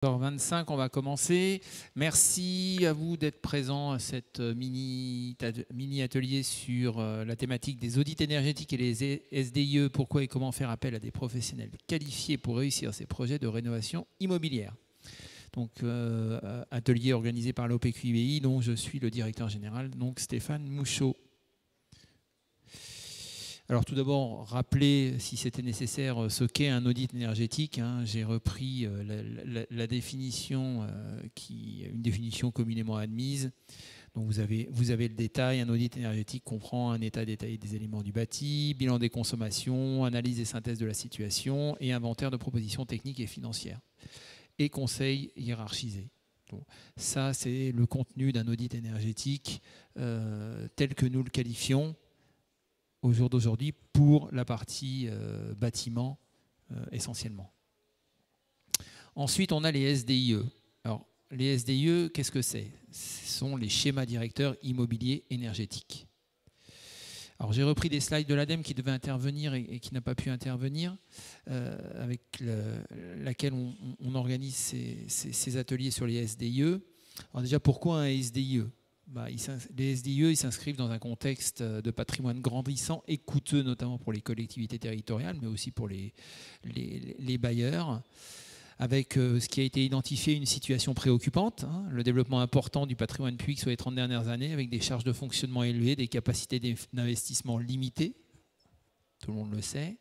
25, on va commencer. Merci à vous d'être présents à cette mini-atelier sur la thématique des audits énergétiques et les SDIE, pourquoi et comment faire appel à des professionnels qualifiés pour réussir ces projets de rénovation immobilière. Donc, atelier organisé par l'OPQIBI, dont je suis le directeur général, donc Stéphane Mouchot. Alors tout d'abord, rappeler, si c'était nécessaire, ce qu'est un audit énergétique. J'ai repris la définition, une définition communément admise. Donc vous avez le détail. Un audit énergétique comprend un état détaillé des éléments du bâti, bilan des consommations, analyse et synthèse de la situation et inventaire de propositions techniques et financières. Et conseils hiérarchisés. Donc, ça, c'est le contenu d'un audit énergétique tel que nous le qualifions au jour d'aujourd'hui pour la partie bâtiment essentiellement. Ensuite, on a les SDIE. Alors, les SDIE, qu'est-ce que c'est? Ce sont les schémas directeurs immobiliers énergétiques. Alors, j'ai repris des slides de l'ADEME qui devait intervenir et qui n'a pas pu intervenir, avec laquelle on organise ces ateliers sur les SDIE. Alors déjà, pourquoi un SDIE? Les SDIE ils s'inscrivent dans un contexte de patrimoine grandissant et coûteux, notamment pour les collectivités territoriales, mais aussi pour les bailleurs, avec ce qui a été identifié une situation préoccupante, le développement important du patrimoine public sur les 30 dernières années, avec des charges de fonctionnement élevées, des capacités d'investissement limitées, tout le monde le sait,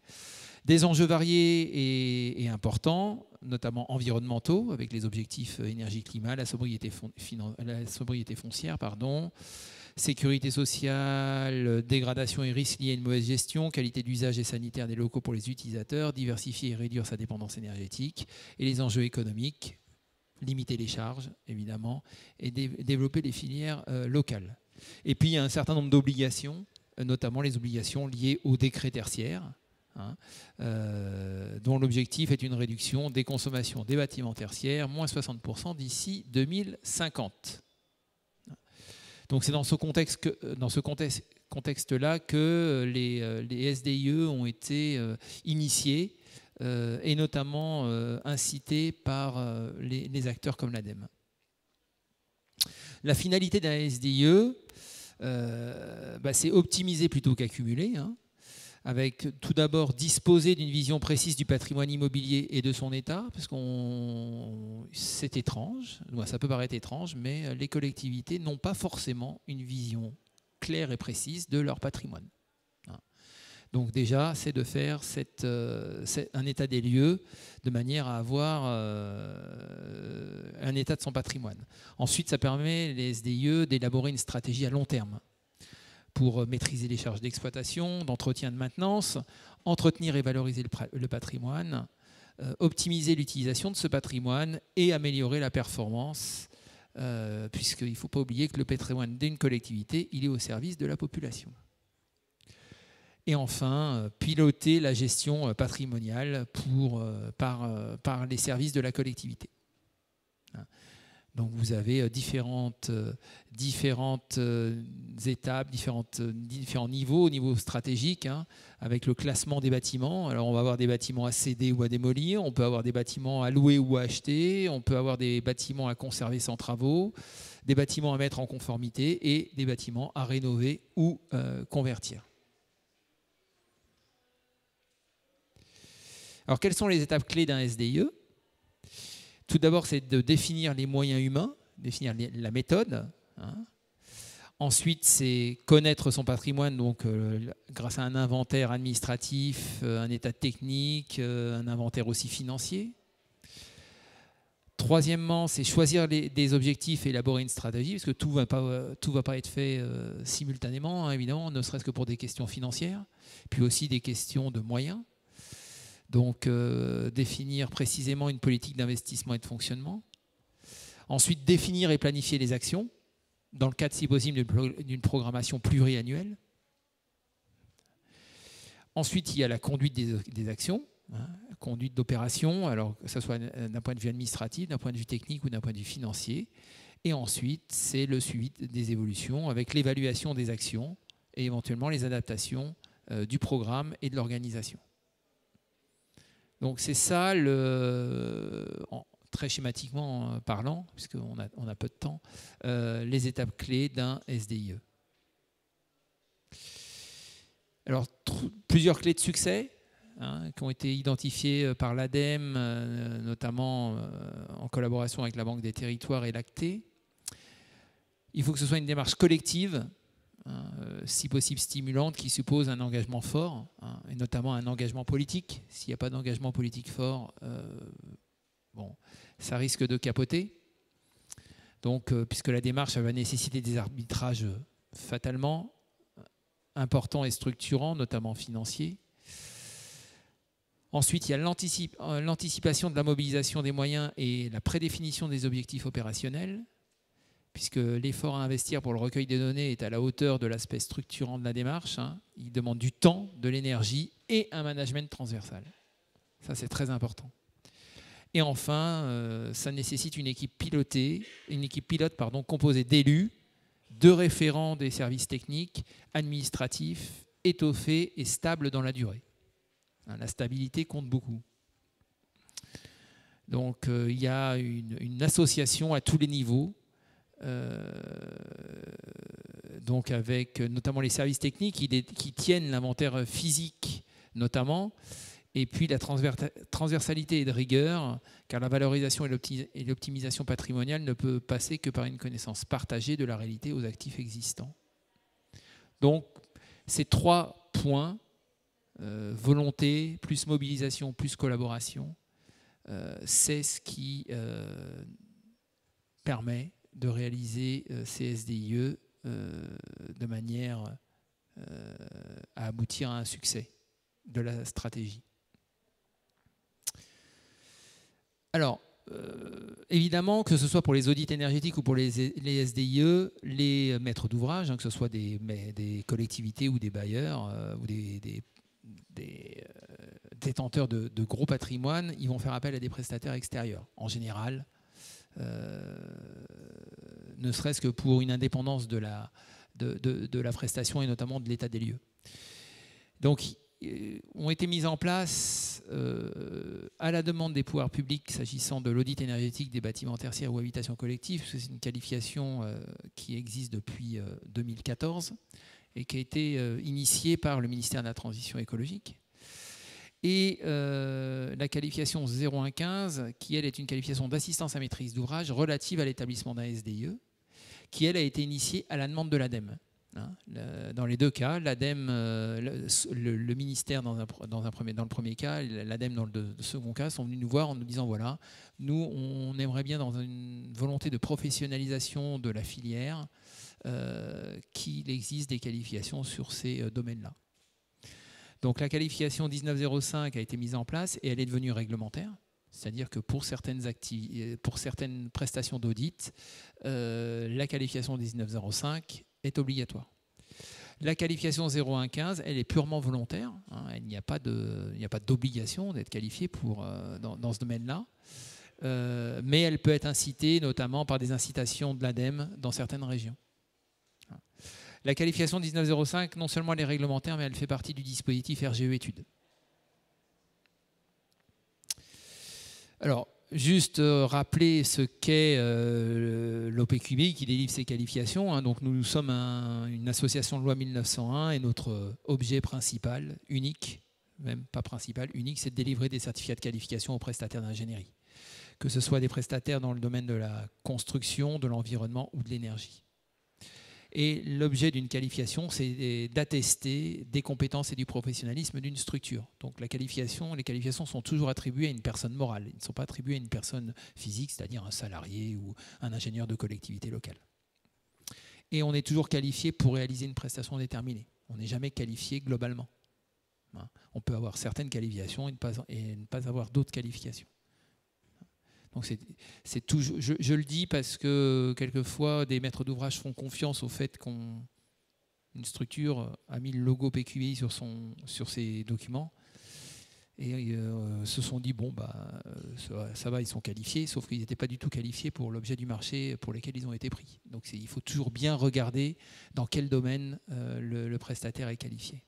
des enjeux variés et importants, notamment environnementaux, avec les objectifs énergie-climat, la sobriété foncière, sécurité sociale, dégradation et risques liés à une mauvaise gestion, qualité d'usage et sanitaire des locaux pour les utilisateurs, diversifier et réduire sa dépendance énergétique, et les enjeux économiques, limiter les charges, évidemment, et développer les filières locales. Et puis, il y a un certain nombre d'obligations, notamment les obligations liées aux décrets tertiaires, dont l'objectif est une réduction des consommations des bâtiments tertiaires, moins 60% d'ici 2050. Donc c'est dans ce contexte-là que les SDIE ont été initiés et notamment incités par les acteurs comme l'ADEME. La finalité d'un SDIE, c'est optimiser plutôt qu'accumuler, avec tout d'abord disposer d'une vision précise du patrimoine immobilier et de son état, parce que c'est étrange, ça peut paraître étrange, mais les collectivités n'ont pas forcément une vision claire et précise de leur patrimoine. Donc déjà, c'est de faire un état des lieux de manière à avoir un état de son patrimoine. Ensuite, ça permet les SDIE d'élaborer une stratégie à long terme pour maîtriser les charges d'exploitation, d'entretien, de maintenance, entretenir et valoriser le patrimoine, optimiser l'utilisation de ce patrimoine et améliorer la performance, puisqu'il ne faut pas oublier que le patrimoine d'une collectivité, il est au service de la population. Et enfin, piloter la gestion patrimoniale par les services de la collectivité. Donc vous avez différentes étapes, différents niveaux au niveau stratégique, avec le classement des bâtiments. Alors on va avoir des bâtiments à céder ou à démolir, on peut avoir des bâtiments à louer ou à acheter, on peut avoir des bâtiments à conserver sans travaux, des bâtiments à mettre en conformité et des bâtiments à rénover ou convertir. Alors quelles sont les étapes clés d'un SDIE ? Tout d'abord, c'est de définir les moyens humains, définir la méthode. Ensuite, c'est connaître son patrimoine, donc grâce à un inventaire administratif, un état technique, un inventaire aussi financier. Troisièmement, c'est choisir des objectifs et élaborer une stratégie, parce que tout va pas être fait simultanément, évidemment, ne serait-ce que pour des questions financières, puis aussi des questions de moyens. Donc, définir précisément une politique d'investissement et de fonctionnement. Ensuite, définir et planifier les actions, dans le cadre, si possible, d'une programmation pluriannuelle. Ensuite, il y a la conduite des actions, conduite d'opération, alors que ce soit d'un point de vue administratif, d'un point de vue technique ou d'un point de vue financier. Et ensuite, c'est le suivi des évolutions avec l'évaluation des actions et éventuellement les adaptations du programme et de l'organisation. Donc c'est ça, très schématiquement parlant, puisqu'on a peu de temps, les étapes clés d'un SDIE. Alors, plusieurs clés de succès qui ont été identifiées par l'ADEME, notamment en collaboration avec la Banque des Territoires et l'ACTE. Il faut que ce soit une démarche collective, si possible stimulante, qui suppose un engagement fort, et notamment un engagement politique. S'il n'y a pas d'engagement politique fort, bon, ça risque de capoter. Donc, puisque la démarche va nécessiter des arbitrages fatalement importants et structurants, notamment financiers. Ensuite, il y a l'anticipation de la mobilisation des moyens et la prédéfinition des objectifs opérationnels, puisque l'effort à investir pour le recueil des données est à la hauteur de l'aspect structurant de la démarche. Il demande du temps, de l'énergie et un management transversal. Ça, c'est très important. Et enfin, ça nécessite une équipe pilote composée d'élus, de référents des services techniques, administratifs, étoffés et stables dans la durée. La stabilité compte beaucoup. Donc, il y a une association à tous les niveaux, donc avec notamment les services techniques qui tiennent l'inventaire physique notamment, et puis la transversalité et de rigueur, car la valorisation et l'optimisation patrimoniale ne peut passer que par une connaissance partagée de la réalité aux actifs existants. Donc, ces 3 points, volonté, plus mobilisation, plus collaboration, c'est ce qui permet de réaliser ces SDIE de manière à aboutir à un succès de la stratégie. Alors, évidemment, que ce soit pour les audits énergétiques ou pour les SDIE, les maîtres d'ouvrage, que ce soit des collectivités ou des bailleurs ou des détenteurs de gros patrimoine, ils vont faire appel à des prestataires extérieurs, en général, ne serait-ce que pour une indépendance de la prestation et notamment de l'état des lieux. Donc, ont été mises en place à la demande des pouvoirs publics s'agissant de l'audit énergétique des bâtiments tertiaires ou habitations collectives, parce que c'est une qualification qui existe depuis 2014 et qui a été initiée par le ministère de la Transition écologique. Et la qualification 0115, qui elle est une qualification d'assistance à maîtrise d'ouvrage relative à l'établissement d'un SDIE, qui elle a été initiée à la demande de l'ADEME. Dans les deux cas, l'ADEME, le ministère dans le premier cas, l'ADEME dans le second cas, sont venus nous voir en nous disant voilà, nous on aimerait bien dans une volonté de professionnalisation de la filière qu'il existe des qualifications sur ces domaines-là. Donc la qualification 1905 a été mise en place et elle est devenue réglementaire. C'est-à-dire que pour certaines prestations d'audit, la qualification 1905 est obligatoire. La qualification 0115, elle est purement volontaire. Il n'y a pas d'obligation d'être qualifié dans ce domaine-là. Mais elle peut être incitée notamment par des incitations de l'ADEME dans certaines régions. La qualification 1905, non seulement elle est réglementaire, mais elle fait partie du dispositif RGE études. Alors, juste rappeler ce qu'est l'OPQB qui délivre ces qualifications. Donc, nous sommes une association de loi 1901 et notre objet principal, unique, même pas principal, unique, c'est de délivrer des certificats de qualification aux prestataires d'ingénierie. Que ce soit des prestataires dans le domaine de la construction, de l'environnement ou de l'énergie. Et l'objet d'une qualification, c'est d'attester des compétences et du professionnalisme d'une structure. Donc les qualifications sont toujours attribuées à une personne morale. Ils ne sont pas attribuées à une personne physique, c'est-à-dire un salarié ou un ingénieur de collectivité locale. Et on est toujours qualifié pour réaliser une prestation déterminée. On n'est jamais qualifié globalement. On peut avoir certaines qualifications et ne pas avoir d'autres qualifications. Donc c'est toujours, je le dis parce que quelquefois des maîtres d'ouvrage font confiance au fait qu'une structure a mis le logo PQI sur ses documents et se sont dit bon bah ça va, ils sont qualifiés, sauf qu'ils n'étaient pas du tout qualifiés pour l'objet du marché pour lequel ils ont été pris. Donc il faut toujours bien regarder dans quel domaine le prestataire est qualifié.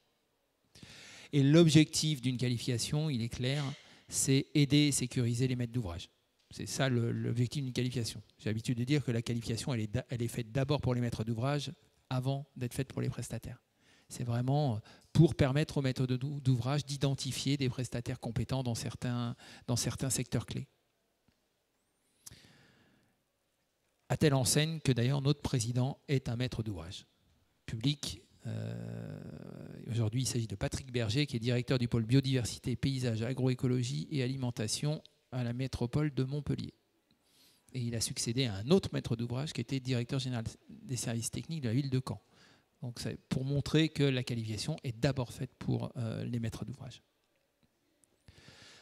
Et l'objectif d'une qualification, il est clair, c'est aider et sécuriser les maîtres d'ouvrage. C'est ça l'objectif d'une qualification. J'ai l'habitude de dire que la qualification, elle est faite d'abord pour les maîtres d'ouvrage avant d'être faite pour les prestataires. C'est vraiment pour permettre aux maîtres d'ouvrage d'identifier des prestataires compétents dans certains secteurs clés. À telle enseigne que d'ailleurs notre président est un maître d'ouvrage public. Aujourd'hui, il s'agit de Patrick Berger, qui est directeur du pôle biodiversité, paysage, agroécologie et alimentation à la métropole de Montpellier. Et il a succédé à un autre maître d'ouvrage qui était directeur général des services techniques de la ville de Caen. Donc c'est pour montrer que la qualification est d'abord faite pour les maîtres d'ouvrage.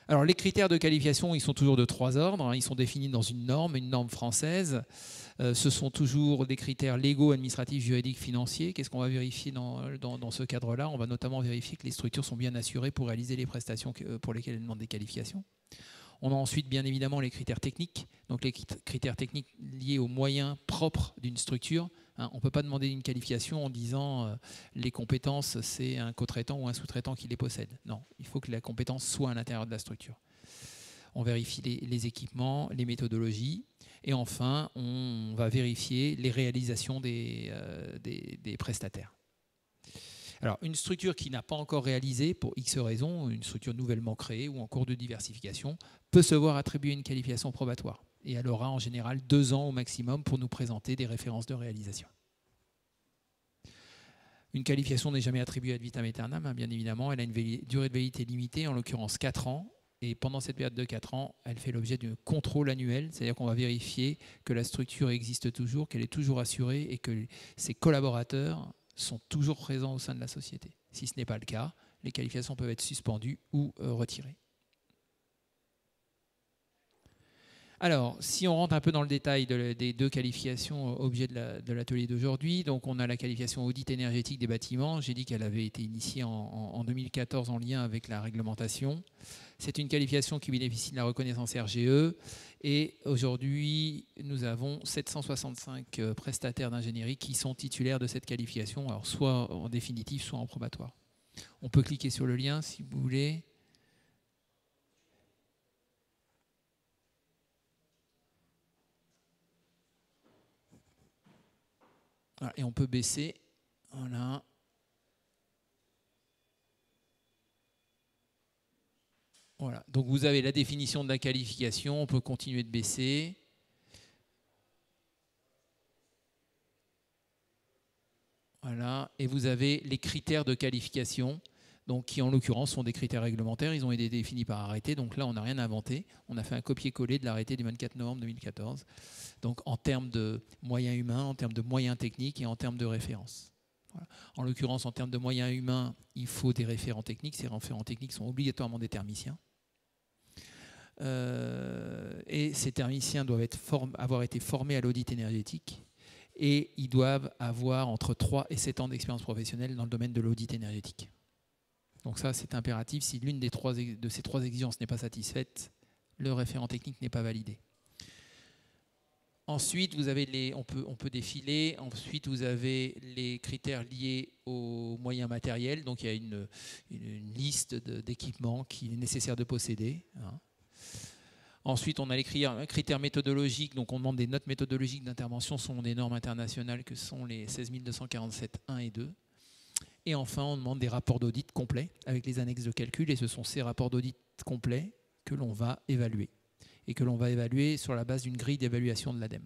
Alors les critères de qualification, ils sont toujours de 3 ordres. Ils sont définis dans une norme française. Ce sont toujours des critères légaux, administratifs, juridiques, financiers. Qu'est-ce qu'on va vérifier dans ce cadre-là? On va notamment vérifier que les structures sont bien assurées pour réaliser les prestations pour lesquelles elles demandent des qualifications. On a ensuite bien évidemment les critères techniques, donc les critères techniques liés aux moyens propres d'une structure. On ne peut pas demander une qualification en disant les compétences, c'est un co-traitant ou un sous-traitant qui les possède. Non, il faut que la compétence soit à l'intérieur de la structure. On vérifie les équipements, les méthodologies, et enfin, on va vérifier les réalisations des prestataires. Alors, une structure qui n'a pas encore réalisé, pour X raisons, une structure nouvellement créée ou en cours de diversification, peut se voir attribuer une qualification probatoire. Et elle aura en général 2 ans au maximum pour nous présenter des références de réalisation. Une qualification n'est jamais attribuée ad vitam aeternam, bien évidemment. Elle a une durée de validité limitée, en l'occurrence 4 ans. Et pendant cette période de 4 ans, elle fait l'objet d'un contrôle annuel, c'est-à-dire qu'on va vérifier que la structure existe toujours, qu'elle est toujours assurée et que ses collaborateurs sont toujours présents au sein de la société. Si ce n'est pas le cas, les qualifications peuvent être suspendues ou retirées. Alors, si on rentre un peu dans le détail des 2 qualifications objet de l'atelier d'aujourd'hui, donc on a la qualification audit énergétique des bâtiments. J'ai dit qu'elle avait été initiée en 2014 en lien avec la réglementation. C'est une qualification qui bénéficie de la reconnaissance RGE. Et aujourd'hui, nous avons 765 prestataires d'ingénierie qui sont titulaires de cette qualification, alors soit en définitive, soit en probatoire. On peut cliquer sur le lien si vous voulez. Voilà, et on peut baisser. Voilà. Voilà. Donc vous avez la définition de la qualification. On peut continuer de baisser. Voilà. Et vous avez les critères de qualification, donc qui en l'occurrence sont des critères réglementaires. Ils ont été définis par arrêté. Donc là, on n'a rien inventé. On a fait un copier-coller de l'arrêté du 24 novembre 2014. Donc en termes de moyens humains, en termes de moyens techniques et en termes de références. Voilà. En l'occurrence, en termes de moyens humains, il faut des référents techniques. Ces référents techniques sont obligatoirement des thermiciens. Et ces thermiciens doivent avoir été formés à l'audit énergétique et ils doivent avoir entre 3 et 7 ans d'expérience professionnelle dans le domaine de l'audit énergétique. Donc ça, c'est impératif. Si l'une de ces 3 exigences n'est pas satisfaite, le référent technique n'est pas validé. Ensuite, vous avez on peut défiler. Ensuite, vous avez les critères liés aux moyens matériels. Donc, il y a une liste d'équipements qu'il est nécessaire de posséder. Ensuite, on a les critères méthodologiques. Donc, on demande des notes méthodologiques d'intervention selon des normes internationales que sont les 16247.1 et 2. Et enfin, on demande des rapports d'audit complets avec les annexes de calcul. Et ce sont ces rapports d'audit complets que l'on va évaluer. Et que l'on va évaluer sur la base d'une grille d'évaluation de l'ADEME.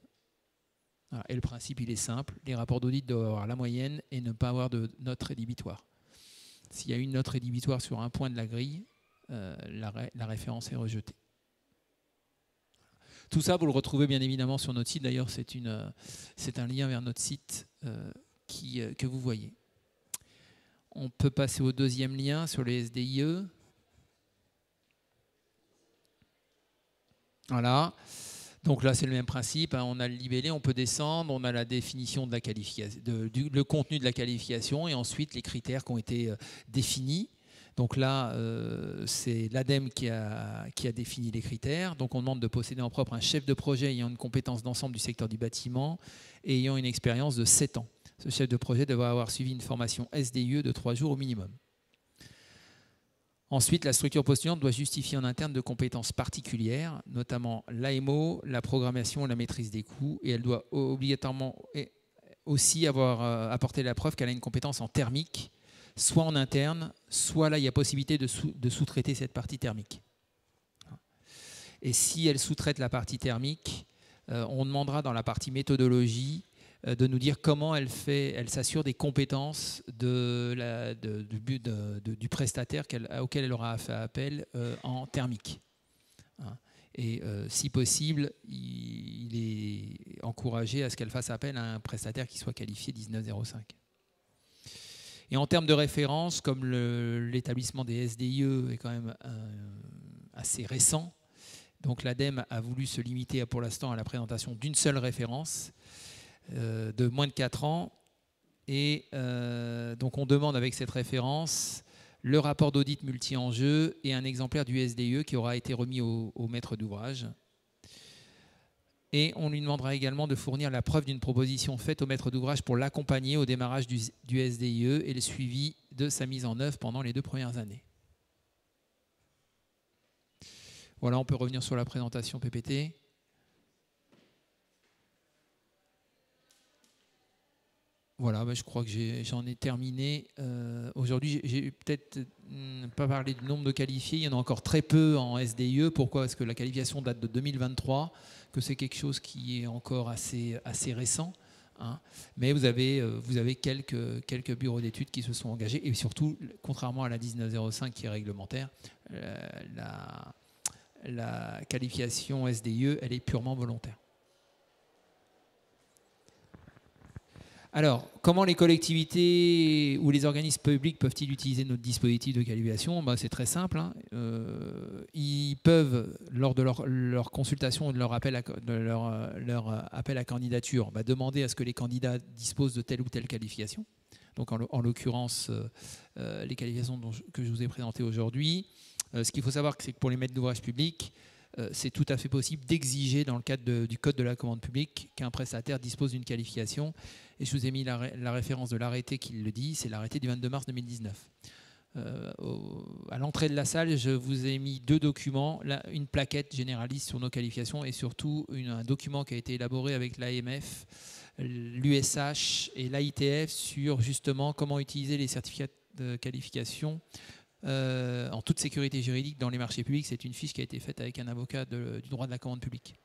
Voilà. Et le principe, il est simple. Les rapports d'audit doivent avoir la moyenne et ne pas avoir de note rédhibitoire. S'il y a une note rédhibitoire sur un point de la grille, la référence est rejetée. Tout ça, vous le retrouvez bien évidemment sur notre site. D'ailleurs, c'est un lien vers notre site que vous voyez. On peut passer au 2e lien sur les SDIE. Voilà. Donc là, c'est le même principe. On a le libellé, on peut descendre, on a la définition de la qualification, le contenu de la qualification et ensuite les critères qui ont été définis. Donc là, c'est l'ADEME qui a défini les critères. Donc on demande de posséder en propre un chef de projet ayant une compétence d'ensemble du secteur du bâtiment et ayant une expérience de 7 ans. Ce chef de projet devra avoir suivi une formation SDIE de 3 jours au minimum. Ensuite, la structure postulante doit justifier en interne de compétences particulières, notamment l'AMO, la programmation et la maîtrise des coûts, et elle doit obligatoirement aussi avoir apporté la preuve qu'elle a une compétence en thermique, soit en interne, soit là, il y a possibilité de sous-traiter cette partie thermique. Et si elle sous-traite la partie thermique, on demandera dans la partie méthodologie de nous dire comment elle s'assure des compétences du prestataire auquel elle aura fait appel en thermique. Et si possible, il est encouragé à ce qu'elle fasse appel à un prestataire qui soit qualifié 1905. Et en termes de référence, comme l'établissement des SDIE est quand même assez récent, donc l'ADEME a voulu se limiter pour l'instant à la présentation d'une seule référence de moins de 4 ans. Et donc on demande avec cette référence le rapport d'audit multi-enjeux et un exemplaire du SDIE qui aura été remis au maître d'ouvrage. Et on lui demandera également de fournir la preuve d'une proposition faite au maître d'ouvrage pour l'accompagner au démarrage du SDIE et le suivi de sa mise en œuvre pendant les 2 premières années. Voilà, on peut revenir sur la présentation PPT. Voilà, je crois que j'en ai terminé. Aujourd'hui, j'ai peut-être pas parlé du nombre de qualifiés. Il y en a encore très peu en SDIE. Pourquoi? Parce que la qualification date de 2023, que c'est quelque chose qui est encore assez récent. Hein. Mais vous avez quelques bureaux d'études qui se sont engagés. Et surtout, contrairement à la 1905 qui est réglementaire, la qualification SDIE, elle est purement volontaire. Alors, comment les collectivités ou les organismes publics peuvent-ils utiliser notre dispositif de qualification? C'est très simple. Hein. Ils peuvent, lors de leur consultation ou de leur appel à candidature, demander à ce que les candidats disposent de telle ou telle qualification. Donc, en l'occurrence, les qualifications que je vous ai présentées aujourd'hui. Ce qu'il faut savoir, c'est que pour les maîtres d'ouvrage publics, c'est tout à fait possible d'exiger, dans le cadre du Code de la commande publique, qu'un prestataire dispose d'une qualification. Et je vous ai mis la référence de l'arrêté qui le dit, c'est l'arrêté du 22 mars 2019. À l'entrée de la salle, je vous ai mis 2 documents, une plaquette généraliste sur nos qualifications et surtout un document qui a été élaboré avec l'AMF, l'USH et l'AITF sur justement comment utiliser les certificats de qualification en toute sécurité juridique dans les marchés publics. C'est une fiche qui a été faite avec un avocat du droit de la commande publique.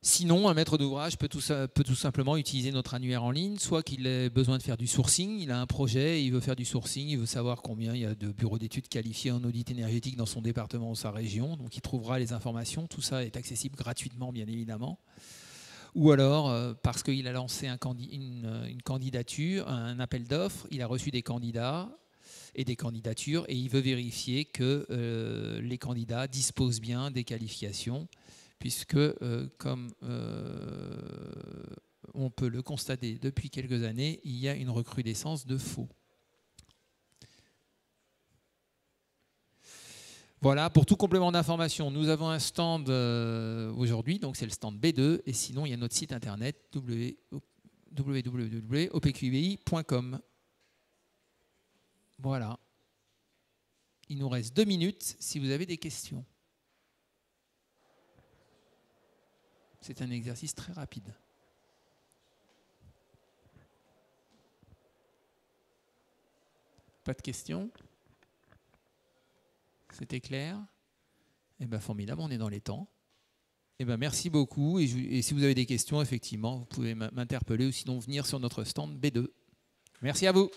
Sinon, un maître d'ouvrage peut tout simplement utiliser notre annuaire en ligne, soit qu'il ait besoin de faire du sourcing, il a un projet, il veut faire du sourcing, il veut savoir combien il y a de bureaux d'études qualifiés en audit énergétique dans son département ou sa région, donc il trouvera les informations, tout ça est accessible gratuitement bien évidemment. Ou alors, parce qu'il a lancé une candidature, un appel d'offres, il a reçu des candidats et des candidatures et il veut vérifier que les candidats disposent bien des qualifications, puisque, comme on peut le constater depuis quelques années, il y a une recrudescence de faux. Voilà, pour tout complément d'information, nous avons un stand aujourd'hui, donc c'est le stand B2, et sinon il y a notre site internet www.opqbi.com. Voilà. Il nous reste 2 minutes si vous avez des questions. C'est un exercice très rapide. Pas de questions? C'était clair? Eh bien, formidable, on est dans les temps. Eh bien, merci beaucoup. Et si vous avez des questions, effectivement, vous pouvez m'interpeller ou sinon venir sur notre stand B2. Merci à vous.